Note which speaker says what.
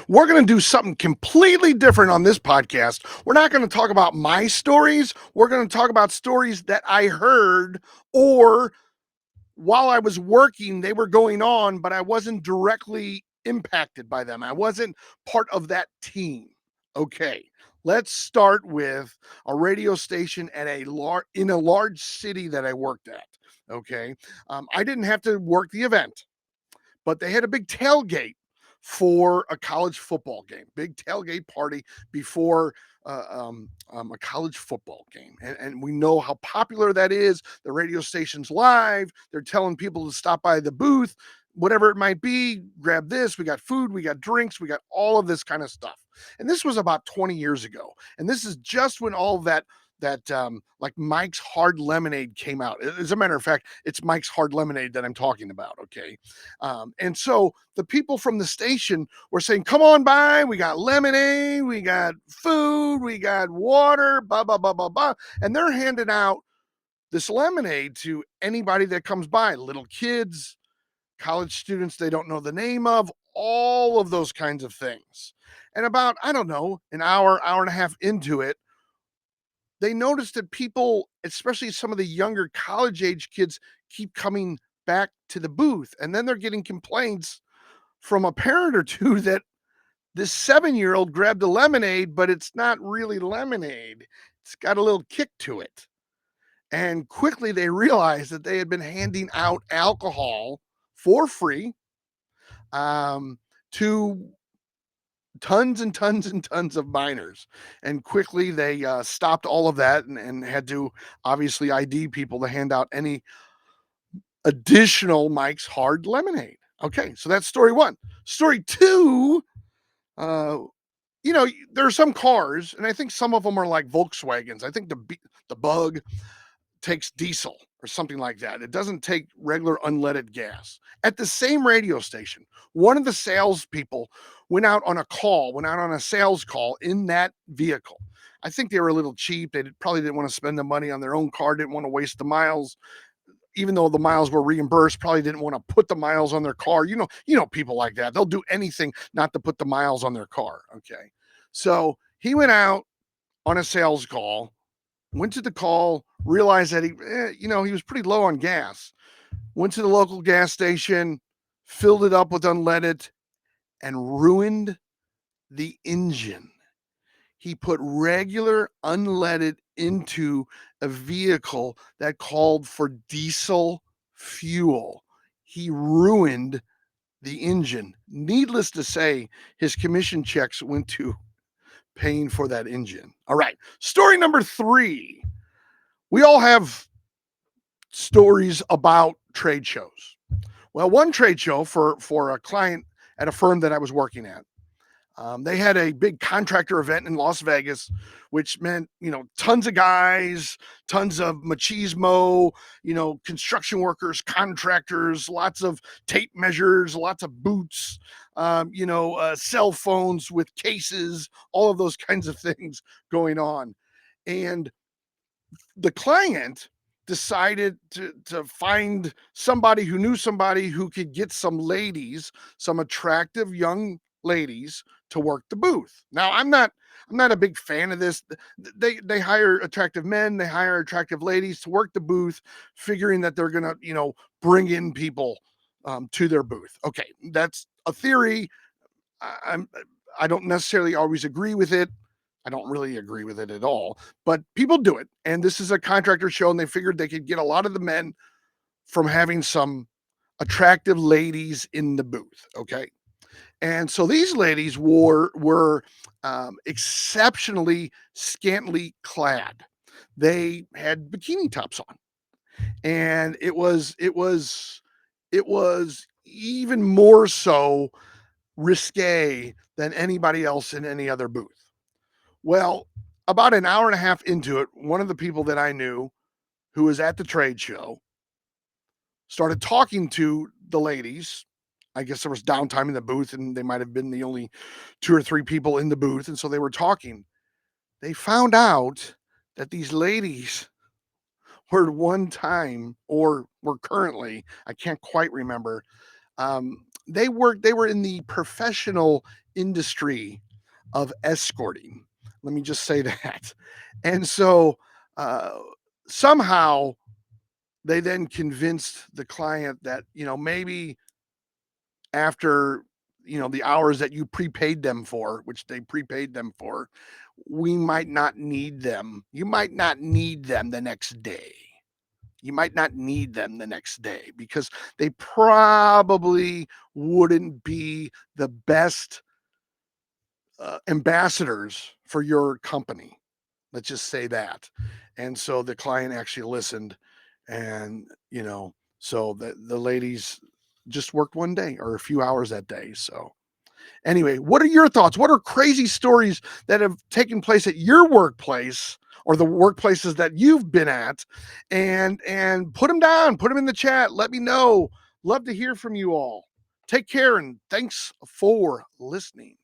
Speaker 1: We're going to do something completely different on this podcast. We're not going to talk about my stories. We're going to talk about stories that I heard, or while I was working, they were going on, but I wasn't directly impacted by them. I wasn't part of that team. Okay. Let's start with a radio station at in a large city that I worked at. Okay. I didn't have to work the event, but they had a big tailgate for a college football game, big tailgate party before a college football game. And we know how popular that is. The radio station's live. They're telling people to stop by the booth, whatever it might be, grab this. We got food, we got drinks, we got all of this kind of stuff. And this was about 20 years ago. And this is just when all that like Mike's Hard Lemonade came out. As a matter of fact, it's Mike's Hard Lemonade that I'm talking about. Okay. And so the people from the station were saying, come on by. We got lemonade, we got food, we got water, blah, blah, blah, blah, blah. And they're handing out this lemonade to anybody that comes by, little kids, college students they don't know the name of, all of those kinds of things. And about, I don't know, an hour and a half into it, they noticed that people, especially some of the younger college age kids, keep coming back to the booth. And then they're getting complaints from a parent or two that this 7-year-old grabbed a lemonade, but it's not really lemonade. It's got a little kick to it. And quickly they realized that they had been handing out alcohol for free to tons and tons and tons of minors. And quickly they stopped all of that and had to obviously ID people to hand out any additional Mike's Hard Lemonade. Okay, so that's story one. Story two, uh, there are some cars, and I think some of them are like Volkswagens. I think the Bug takes diesel or something like that. It doesn't take regular unleaded gas. At the same radio station, one of the salespeople went out on a sales call in that vehicle. I think they were a little cheap. They probably didn't want to spend the money on their own car, didn't want to waste the miles, even though the miles were reimbursed, probably didn't want to put the miles on their car. People like that. They'll do anything not to put the miles on their car. Okay. So he went out on a sales call, went to the call, realized that he was pretty low on gas, went to the local gas station, filled it up with unleaded, and ruined the engine. He put regular unleaded into a vehicle that called for diesel fuel. He ruined the engine. Needless to say, his commission checks went to paying for that engine. All right. Story number three. We all have stories about trade shows. Well, one trade show for a client at a firm that I was working at, they had a big contractor event in Las Vegas, which meant, tons of guys, tons of machismo, construction workers, contractors, lots of tape measures, lots of boots, cell phones with cases, all of those kinds of things going on. And the client decided to find somebody who knew somebody who could get some attractive young ladies to work the booth. Now, I'm not a big fan of this. They hire attractive men, they hire attractive ladies to work the booth, figuring that they're gonna, bring in people to their booth. Okay, that's a theory. I'm I don't necessarily always agree with it. I don't really agree with it at all, but people do it. And this is a contractor show, and they figured they could get a lot of the men from having some attractive ladies in the booth. Okay. And so these ladies were exceptionally scantily clad. They had bikini tops on, and it was even more so risque than anybody else in any other booth. Well, about an hour and a half into it, one of the people that I knew who was at the trade show started talking to the ladies. I guess there was downtime in the booth, and they might have been the only two or three people in the booth. And so they were talking. They found out that these ladies were one time, or were currently, I can't quite remember, They were in the professional industry of escorting. Let me just say that. And so uh, somehow they then convinced the client that, maybe after, the hours that you prepaid them for, which they prepaid them for, we might not need them. You might not need them the next day. You might not need them the next day because they probably wouldn't be the best ambassadors for your company. Let's just say that. And so the client actually listened, and so the ladies just worked one day or a few hours that day. So anyway, what are your thoughts? What are crazy stories that have taken place at your workplace or the workplaces that you've been at? And put them down, put them in the chat. Let me know. Love to hear from you all. Take care and thanks for listening.